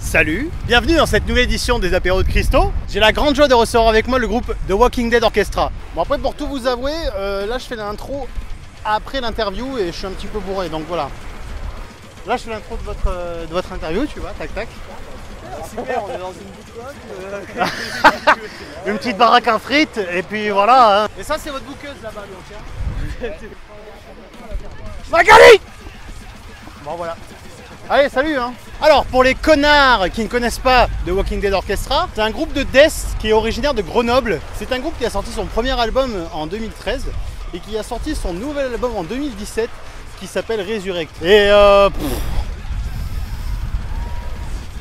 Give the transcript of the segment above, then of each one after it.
Salut, bienvenue dans cette nouvelle édition des Apéros de Christo. J'ai la grande joie de recevoir avec moi le groupe The Walking Dead Orchestra. Bon après pour tout vous avouer, là je fais l'intro après l'interview et je suis un petit peu bourré, donc voilà. Là je fais l'intro de votre interview, tu vois, tac tac. Super, on est dans une boutique. Une petite baraque à frites et puis voilà. Hein. Et ça c'est votre bouqueuse là-bas, tiens. Magali! Bon voilà. Allez, salut hein. Alors, pour les connards qui ne connaissent pas The Walking Dead Orchestra, c'est un groupe de death qui est originaire de Grenoble. C'est un groupe qui a sorti son premier album en 2013 et qui a sorti son nouvel album en 2017 qui s'appelle Resurrect. Et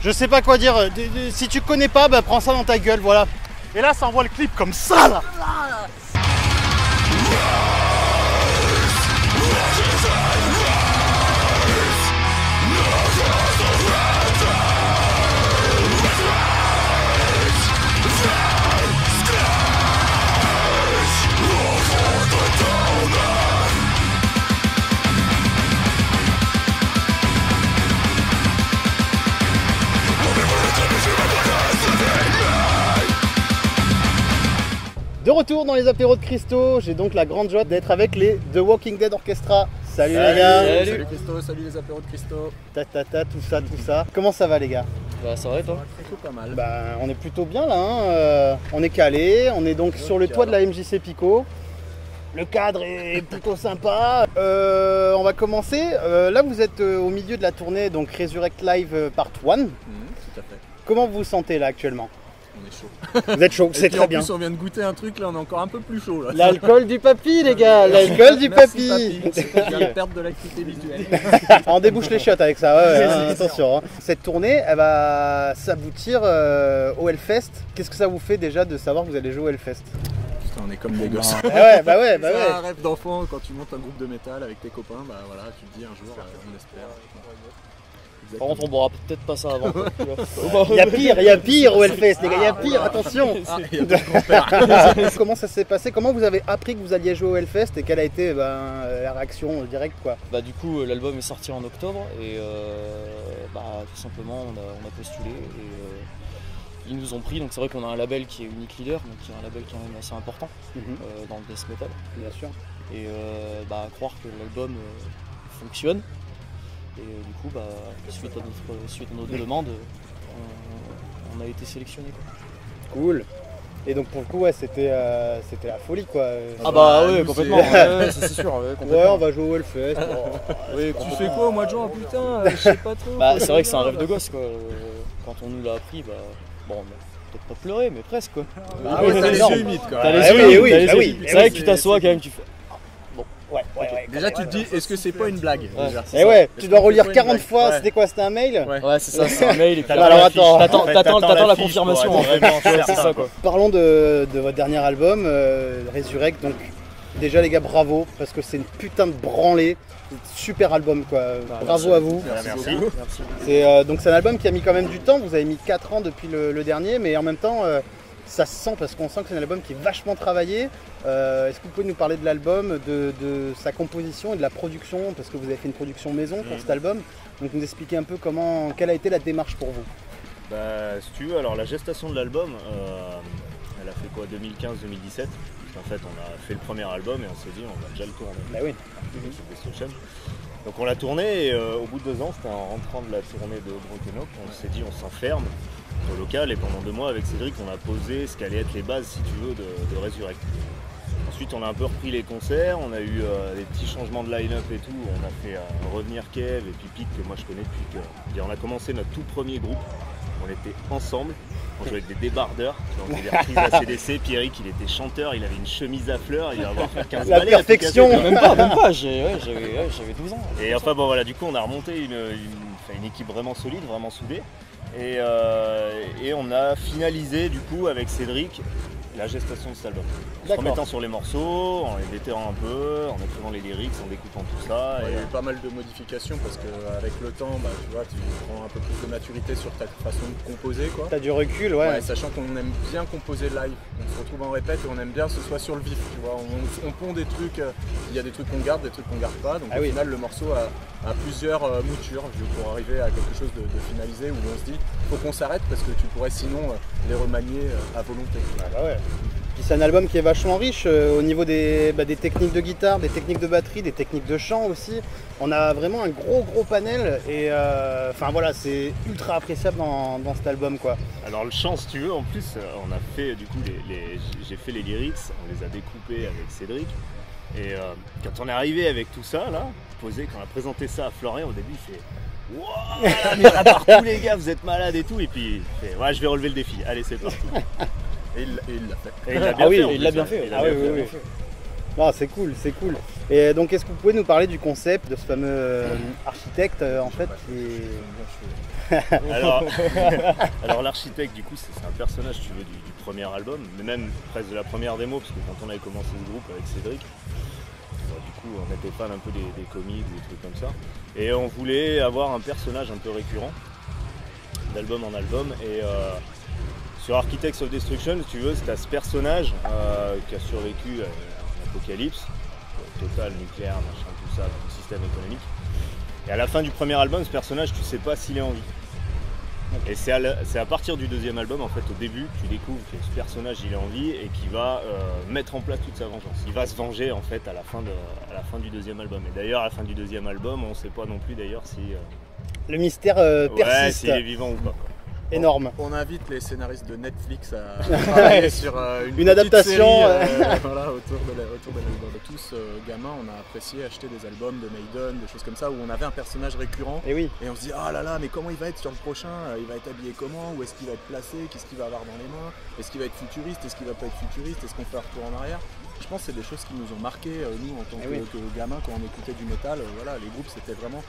je sais pas quoi dire. Si tu connais pas, bah, prends ça dans ta gueule, voilà. Et là, ça envoie le clip comme ça là. De retour dans les apéros de Christo, j'ai donc la grande joie d'être avec les The Walking Dead Orchestra. Salut les gars. Salut Christo, salut les apéros de Christo. Tout ça. Comment ça va les gars? Bah ça va et toi? Plutôt pas mal. Bah on est plutôt bien là, hein. On est calé, on est donc sur le toit de la MJC Pico. Le cadre est plutôt sympa. On va commencer. Là vous êtes au milieu de la tournée, donc Resurrect Live Part 1. Tout à fait. Comment vous vous sentez là actuellement? On est chaud. Vous êtes chaud, c'est très bien. En plus on vient de goûter un truc, là on est encore un peu plus chaud là. L'alcool du papy les gars, l'alcool du papy. On vient de perdre de l'activité visuelle. On débouche les chiottes avec ça, ouais, hein, attention. Hein. Cette tournée, elle va s'aboutir au Hellfest. Qu'est-ce que ça vous fait déjà de savoir que vous allez jouer au Hellfest? Putain, on est comme des gosses. Bah ouais. C'est un rêve d'enfant quand tu montes un groupe de métal avec tes copains, bah voilà, tu te dis un jour, on espère. Par contre on boira peut-être pas ça avant. Il y a pire au Hellfest les gars, il y a pire, attention. Il y a deux grands-pères. Comment ça s'est passé? Comment vous avez appris que vous alliez jouer au Hellfest et quelle a été la réaction directe quoi? Bah du coup l'album est sorti en octobre et bah tout simplement on a postulé et ils nous ont pris, donc c'est vrai qu'on a un label qui est Unique Leader, donc qui est un label quand même assez important dans le death metal. Bien sûr. Et bah croire que l'album fonctionne. Et du coup, bah, suite à notre demande, on a été sélectionné. Cool. Et donc pour le coup, ouais, c'était la folie quoi. Ah bah ouais, complètement. Ouais, ça c'est sûr. Ouais, on va jouer au Hellfest. Oui, tu fais quoi au mois de juin? Putain, je sais pas trop. Bah c'est vrai que c'est un rêve de gosse quoi. Quand on nous l'a appris, bah bon, on a peut-être pas pleuré, mais presque quoi. Ah ouais, t'as les yeux humides quoi. T'as les yeux humides, oui. C'est vrai que tu t'assois quand même, tu fais. Ouais. Déjà tu te dis, est-ce que c'est pas une blague déjà? Et ouais, tu dois relire 40 fois, c'était quoi? C'était un mail? Ouais, c'est ça, c'est un mail et puis Alors attends, t'attends la confirmation en fait. C'est ça quoi. Parlons de votre dernier album, Resurrect. Donc déjà les gars, bravo, parce que c'est une putain de branlée. Super album quoi, bravo à vous. Merci. Donc c'est un album qui a mis quand même du temps, vous avez mis 4 ans depuis le dernier, mais en même temps ça se sent parce qu'on sent que c'est un album qui est vachement travaillé. Est-ce que vous pouvez nous parler de l'album, de sa composition et de la production, parce que vous avez fait une production maison pour cet album, donc nous expliquer un peu quelle a été la démarche pour vous? Bah si tu veux, alors la gestation de l'album, elle a fait quoi, 2015-2017, parce qu'en fait on a fait le premier album et on s'est dit on va déjà le tourner. Bah oui. Sur Destruction. Donc on l'a tourné et au bout de 2 ans, c'était en rentrant de la tournée de Broken Oak, on s'est dit on s'enferme au local et pendant 2 mois avec Cédric on a posé ce qu'allaient être les bases si tu veux de Resurrect. Ensuite on a un peu repris les concerts, on a eu des petits changements de line-up et tout, on a fait revenir Kev et puis Pete que moi je connais depuis que on a commencé notre tout premier groupe, on était ensemble, on jouait avec des débardeurs, on faisait des reprises à CDC, Pierrick il était chanteur, il avait une chemise à fleurs, il va avoir fait 15 La balais, perfection. Même pas, j'avais 12 ans. Et enfin bon voilà, du coup on a remonté une équipe vraiment solide, vraiment soudée. Et on a finalisé du coup avec Cédric la gestation de cet album. En se D'accord. remettant sur les morceaux, en les déterrant un peu, en écrivant les lyrics, en découpant tout ça. Il y a Et, eu pas mal de modifications parce qu'avec le temps, bah, tu vois, tu prends un peu plus de maturité sur ta façon de composer, quoi. T'as du recul, ouais. Ouais, sachant qu'on aime bien composer live, on se retrouve en répète et on aime bien que ce soit sur le vif, tu vois. On pond des trucs, il y a des trucs qu'on garde, des trucs qu'on garde pas, donc Ah au oui. final le morceau a plusieurs moutures pour arriver à quelque chose de finalisé où on se dit faut qu'on s'arrête parce que tu pourrais sinon les remanier à volonté. Ah bah ouais. Puis c'est un album qui est vachement riche au niveau des techniques de guitare, des techniques de batterie, des techniques de chant aussi. On a vraiment un gros panel et enfin voilà, c'est ultra appréciable dans cet album quoi. alors le chant, si tu veux, en plus, on a fait du coup, j'ai fait les lyrics, on les a découpés avec Cédric. Et quand on est arrivé avec tout ça, là, posé, quand on a présenté ça à Florian, au début, il fait Wouah, mais à part tous les gars, vous êtes malades et tout. Et puis, il fait, ouais, je vais relever le défi. Allez, c'est parti. Et il l'a fait. Et il l'a bien Ah oui, fait. en il l'a plus, bien ouais. fait. Il l'a Ah bien oui, fait. oui, oui. Non, c'est cool, c'est cool. Et donc, est-ce que vous pouvez nous parler du concept de ce fameux architecte en fait qui est... Alors l'architecte, du coup, c'est un personnage, tu veux, du premier album, mais même presque de la première démo, parce que quand on avait commencé le groupe avec Cédric, du coup, on était fan un peu des comics, des trucs comme ça. Et on voulait avoir un personnage un peu récurrent, d'album en album. Et sur Architects of Destruction, si tu veux, c'est ce personnage qui a survécu à l'apocalypse, total, nucléaire, machin, tout ça, tout le système économique. Et à la fin du premier album, ce personnage, tu sais pas s'il est en vie. Et c'est à partir du deuxième album, en fait, au début, tu découvres que ce personnage, il est en vie et qu'il va mettre en place toute sa vengeance. Il va se venger, en fait, à la fin du deuxième album. Et d'ailleurs, à la fin du deuxième album, on sait pas non plus, d'ailleurs, si... Le mystère ouais, persiste. s'il est vivant ou pas, quoi. Énorme. On invite les scénaristes de Netflix à travailler sur une petite adaptation, série, voilà, autour de l'album. Tous gamins, on a apprécié acheter des albums de Maiden, des choses comme ça, où on avait un personnage récurrent. Et oui. Et on se dit, ah là là, mais comment il va être sur le prochain? Il va être habillé comment? Où est-ce qu'il va être placé? Qu'est-ce qu'il va avoir dans les mains? Est-ce qu'il va être futuriste? Est-ce qu'il va pas être futuriste? Est-ce qu'on fait un retour en arrière? Je pense que c'est des choses qui nous ont marqué, nous, en tant que gamins, quand on écoutait du métal. Voilà, les groupes, c'était vraiment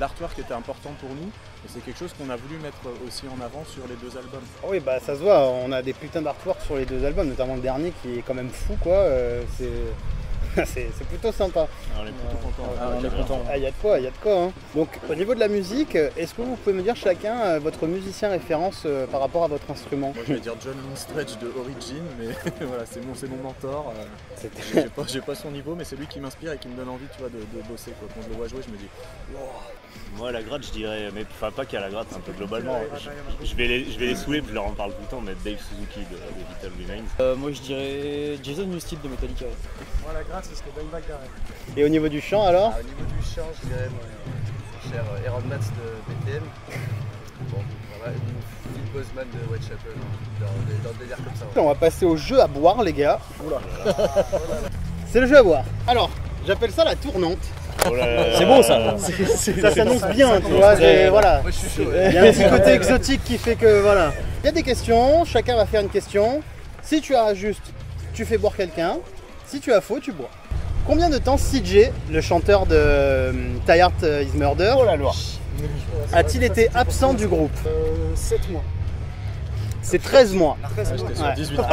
l'artwork qui était important pour nous. Et c'est quelque chose qu'on a voulu mettre aussi en avant sur les deux albums. Oui, bah ça se voit, on a des putains d'artwork sur les deux albums, notamment le dernier qui est quand même fou quoi. C'est plutôt sympa. Alors, on est plutôt contents. on est contents. Ah, il y a de quoi, il y a de quoi. Hein. Donc au niveau de la musique, est-ce que vous pouvez me dire chacun votre musicien référence par rapport à votre instrument? Moi, je vais dire John Lindstretch de Origin, mais voilà, c'est mon mentor. J'ai pas son niveau, mais c'est lui qui m'inspire et qui me donne envie, tu vois, de bosser. Quoi. Quand je le vois jouer, je me dis, wow. Moi, à la gratte, je dirais, mais enfin pas qu'à la gratte, un peu globalement. Je vais les saouler, je leur en parle tout le temps, mais Dave Suzuki de Vital Remains. Moi je dirais Jason Newsted de Metallica. Moi, la gratte, ce serait Ben Garrett. Et au niveau du chant alors? Au niveau du chant, je dirais mon cher Aaron Matz de BTM. Bon, voilà, Phil Bozeman de Whitechapel. Dans le délire comme ça. On va passer au jeu à boire les gars. C'est le jeu à boire. Alors, j'appelle ça la tournante. Oh là là. C'est beau ça. Ça s'annonce bien, tu vois. Voilà. Moi, je suis chaud. Il y a un petit côté exotique qui fait que voilà. Il y a des questions, chacun va faire une question. Si tu as juste, tu fais boire quelqu'un. Si tu as faux, tu bois. Combien de temps CJ, le chanteur de Die Hard Is Murder, a-t-il été absent du groupe? 7 mois. C'est 13 mois. J'étais sur Ouais. 18 ans.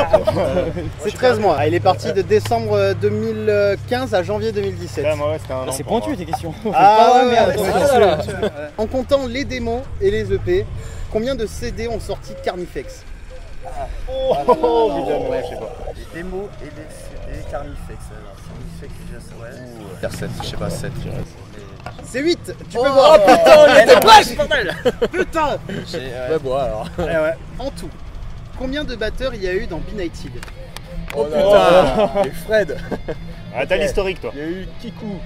C'est 13 mois. Il est parti de décembre 2015 à janvier 2017. Ouais, moi, ouais, c'était un an C'est pour pointu moi. tes questions. Ah ouais, merde. attention. En comptant les démos et les EP, combien de CD ont sorti Carnifex? Oh, évidemment, je sais pas. Les démos et les CD Carnifex. Alors, Carnifex, déjà, ça, ouais. Faire 7, je sais pas, 7. C'est 8. Tu peux voir. Oh putain, il était bref, bordel. Putain. Ouais, bon, alors. Ouais. En tout, combien de batteurs il y a eu dans Benighted? Oh putain! Et Fred! Ah, t'as l'historique, toi. Il y a eu Kikou.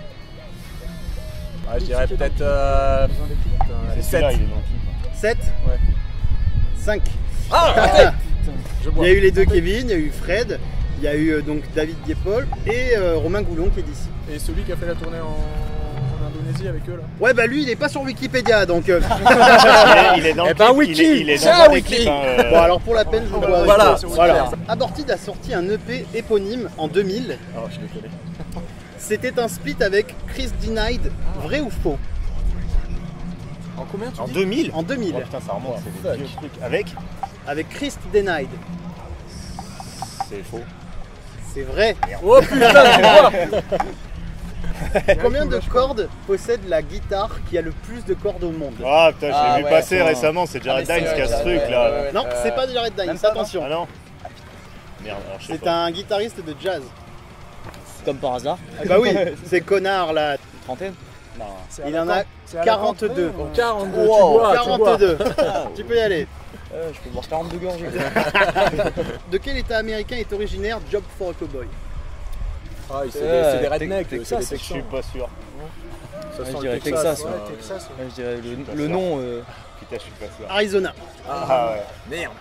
Ah, je dirais peut-être. C'est 7. celui-là, il est dans le clip. 7. Ouais. 5. Je Il bois. y a eu les deux Kevin, il y a eu Fred, il y a eu donc David Diepol et Romain Goulon qui est d'ici. Et celui qui a fait la tournée en Indonésie avec eux là. Ouais bah lui il est pas sur Wikipédia donc Il est dans Eh le ben, clip, Wiki. il est Tiens, dans les Wiki. clips. hein, bon alors pour la peine je vous dois Voilà, voilà. Aborted a sorti un EP éponyme en 2000. Alors je les connais. C'était un split avec Chris Denied, vrai ou faux? En combien tu En dis? 2000. En 2000 Oh putain, ça remonte, c'est des fuck. vieux trucs. Avec avec Chris Denied. C'est faux. C'est vrai. Oh putain, tu vois. Combien de cordes possède la guitare qui a le plus de cordes au monde? Ah putain, je l'ai vu ouais, passer attends. récemment, c'est Jared Ah, mais Dines c'est qui a ce vrai, truc là. ouais. Non, c'est pas Jared Dines, même pas, attention. Ah non. Merde, alors je sais C'est pas. un guitariste de jazz. Comme par hasard. Ah bah oui, c'est connard là. Trentaine. Non. Il en a 42. 42, Wow, tu vois. 42. Tu peux y aller. Je peux boire 42 gorgées. De quel état américain est originaire Job for a Cowboy? Ah, c'est des rednecks, c'est des Texas. Je suis Texans. pas sûr. Ça je sent dirais le Texas. ouais. Texas. Ouais, je dirais pas le sûr. nom. Putain, je suis pas sûr. Arizona. Ah ouais. Merde.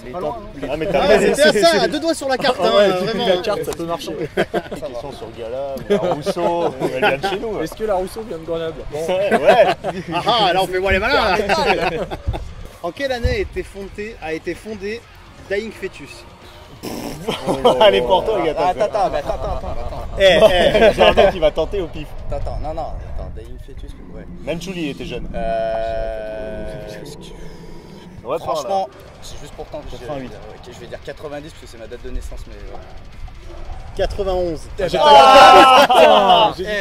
Les Pas temps- loin, les- Ah mais Ah, t'as c'était à ça, à 2 doigts sur la carte, hein, vraiment. La carte, ça peut marcher. des questions sur Gala, ou la Rousseau, elle vient de chez nous. Ouais, Est-ce que la Rousseau vient de Grenoble? ouais. Ah, là on fait voir les malins là. En quelle année a été fondé Dying Fetus? Allez pour toi, les gars. Attends. Jardin qui va tenter au pif. Attends, Dying Fetus, ouais. Manchouli était jeune. Ouais, Franchement, c'est juste pour tenter. 88. Je vais dire 90 parce que c'est ma date de naissance, mais voilà. 91. J'ai dit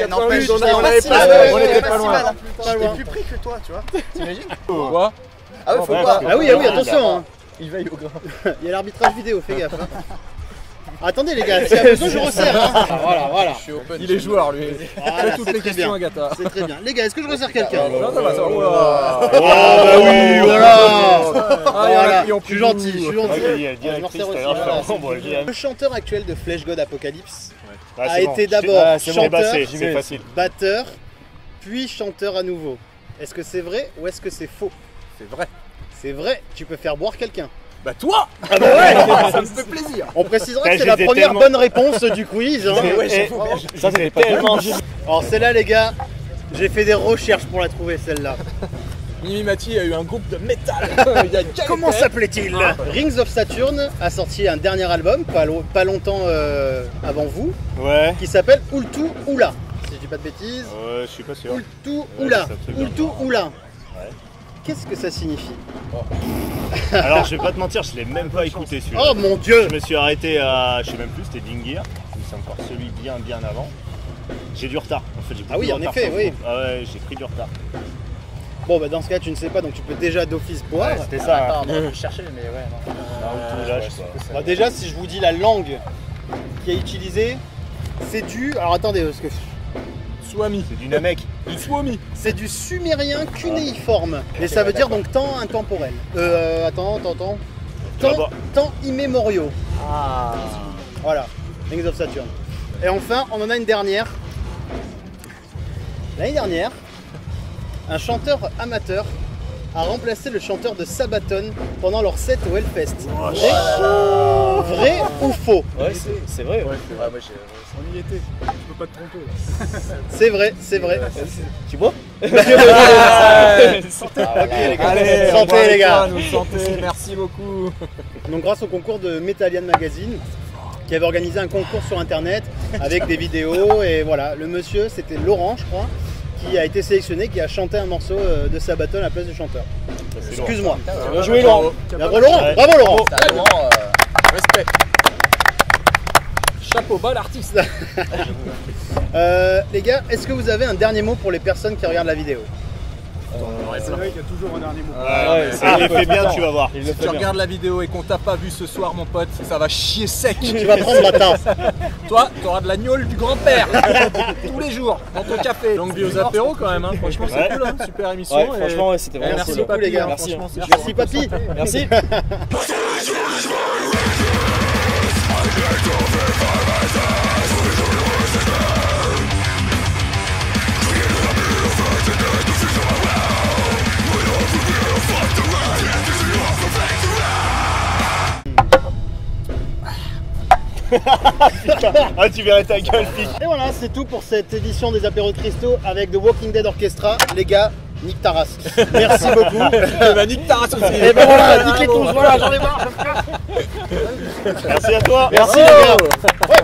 n'empêche, 90, on on avait avait pas pas si on mal, était pas pas si loin. mal, hein. Pas J'étais loin. plus pris que toi, tu vois. T'imagines? Quoi? Ah ouais, faut Ouais, pas. Ah oui, attention, hein. Il veille au grain. Il y a l'arbitrage vidéo, fais gaffe. Hein. Attendez les gars, s'il y a besoin je resserre. Hein. Voilà. Je suis open. Il est joueur, lui. Voilà, Fais toutes c'est les très questions, bien. Agatha. C'est très bien. Les gars, est-ce que je resserre quelqu'un? Non, ça va, ça va. Ah bah oui, voilà. Ah, Je suis gentil, je suis gentil. directrice, Je me resserre aussi, d'ailleurs, voilà. bon, bon, je Le chanteur actuel de Flesh God Apocalypse Ah, a c'est bon. été d'abord C'est bon, chanteur, c'est facile. batteur, puis chanteur à nouveau. Est-ce que c'est vrai ou est-ce que c'est faux? C'est vrai. C'est vrai, tu peux faire boire quelqu'un. Bah toi. Ah bah ouais. Ça me fait plaisir. On précisera Ouais, que c'est la j'étais première tellement- bonne réponse du quiz. Hein. Ça, c'était pas tellement. Alors celle-là les gars, j'ai fait des recherches pour la trouver celle-là. Mimi Mati a eu un groupe de métal. Il y a quel Comment effet. s'appelait-il? Rings of Saturn a sorti un dernier album, pas longtemps avant vous, Ouais. qui s'appelle Ultu Oula. Si je dis pas de bêtises. Ouais, je suis pas sûr. Ultu Ouais, Oula. c'est absolument Ultu marrant. Oula. Ouais. Qu'est-ce que ça signifie? Alors, je vais pas te mentir, je l'ai même pas écouté celui-là. Oh mon dieu! Je me suis arrêté à, je sais même plus, c'était Dingir, c'est encore celui bien avant. J'ai du retard, en fait j'ai beaucoup Ah oui, de en retard effet, sur oui. le groupe. Ah ouais, j'ai pris du retard. Bon bah dans ce cas tu ne sais pas donc tu peux déjà d'office boire. C'était ça. Attends, je vais chercher, mais ouais, non. Tout là, je sais pas. Bah, déjà si je vous dis la langue qui est utilisée, c'est du... Alors attendez parce que Swami. C'est du Namek. Swami. c'est du sumérien cunéiforme. Et ça veut dire donc temps intemporel. Attends. Temps immémoriaux. Ah. Voilà, Rings of Saturn. Et enfin, on en a une dernière. L'année dernière, un chanteur amateur a remplacé le chanteur de Sabaton pendant leur set au Hellfest. Vrai ou faux? Ouais, c'est vrai. Ouais. Ouais, moi j'ai. On y était. Tu peux pas te tromper. C'est vrai, c'est vrai. Tu bois Ok les gars, Allez, santé les gars. Nous santé. Merci beaucoup. Donc grâce au concours de Metallian Magazine, qui avait organisé un concours sur internet avec des vidéos et voilà, le monsieur c'était Laurent je crois, qui a été sélectionné, qui a chanté un morceau de Sabaton à la place du chanteur. Excuse-moi. Bien joué, Laurent. Bravo Laurent, Ouais. bravo Laurent. T'as vraiment. Respect. Chapeau bas l'artiste. Les gars, est-ce que vous avez un dernier mot pour les personnes qui regardent la vidéo? C'est vrai qu'il y a toujours un dernier mot. Il les fait bien, tu vas voir. Il le Si fait tu bien. regardes la vidéo et qu'on t'a pas vu ce soir, mon pote, ça va chier sec. Tu vas prendre la tasse. Toi, t'auras de la gnôle du grand-père tous les jours dans ton café. Longue vie aux apéros quand même. Hein. Franchement, c'est Ouais. cool. Hein. Super émission. Ouais, et- franchement, ouais, c'était vraiment Merci cool. beaucoup, les gars. Merci. Franchement, c'est Merci papy. Merci. Ah, tu verrais ta gueule, fille. Et voilà, c'est tout pour cette édition des apéros de Christo avec The Walking Dead Orchestra. Les gars, nique ta race. Merci beaucoup. Eh ben, nique ta race aussi. Et ben voilà, nique les tous, voilà, j'en ai marre. Merci à toi. Merci les gars. Ouais.